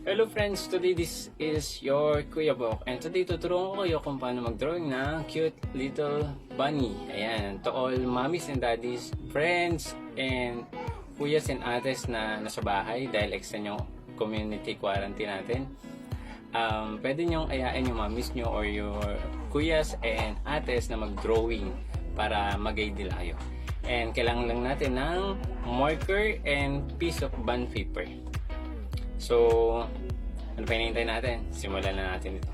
Hello friends, today this is your Kuya Bok and today tuturuan ko kayo kung paano mag-drawing ng cute little bunny. Ayan, to all mommies and daddies, friends, and kuyas and ates na nasa bahay dahil extend yung community quarantine natin. Pwede nyong ayain yung mommies nyo or your kuyas and ates na mag-drawing para mag-guide nila kayo. And kailangan lang natin ng marker and piece of bond paper. So, ano pa hinihintay natin? Simulan na natin ito.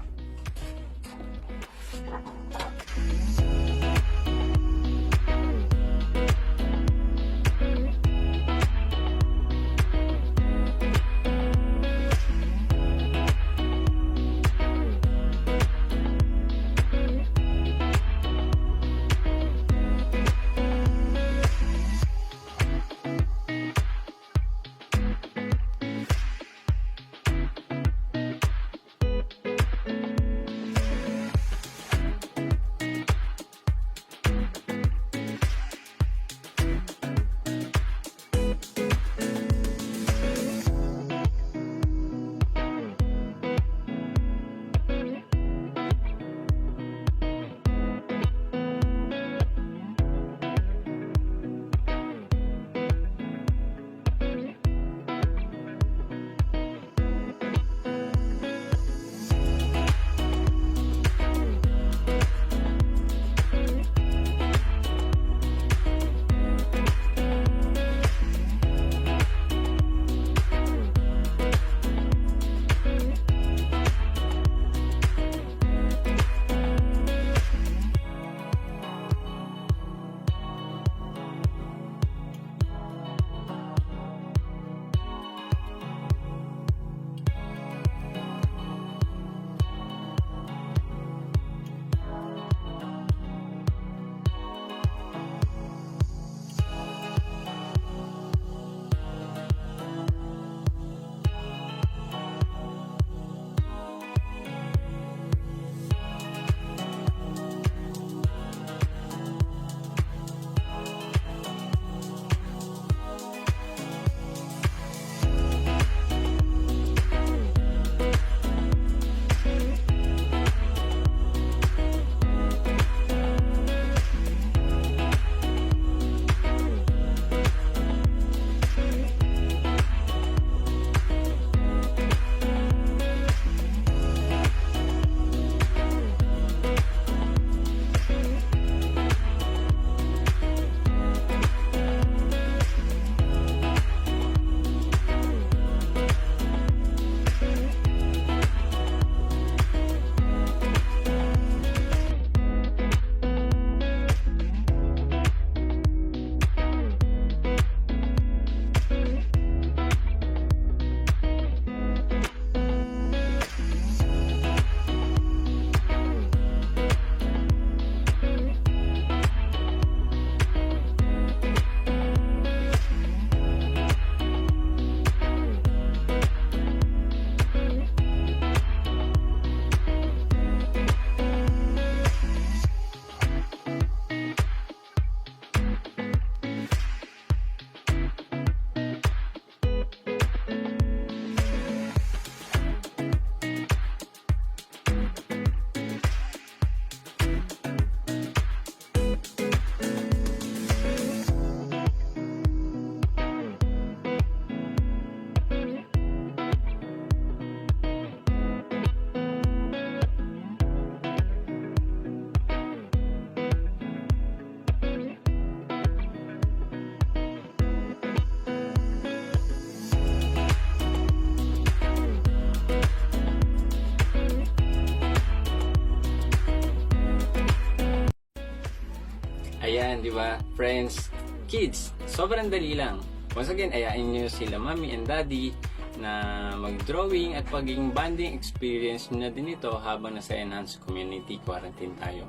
Ayan, di ba? Friends, kids, sobrang dali lang. Once again, ayain nyo sila mommy and daddy na mag-drawing at pagiging bonding experience na din ito habang nasa enhanced community quarantine tayo.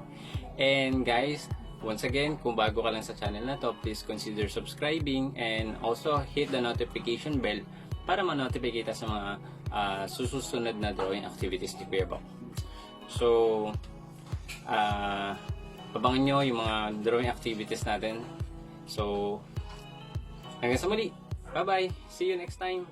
And guys, once again, kung bago ka lang sa channel na to, please consider subscribing and also hit the notification bell para ma-notify kita sa mga susunod na drawing activities ni Kuya Bok. So, abangan nyo yung mga drawing activities natin. So, hanggang sa muli. Bye-bye. See you next time.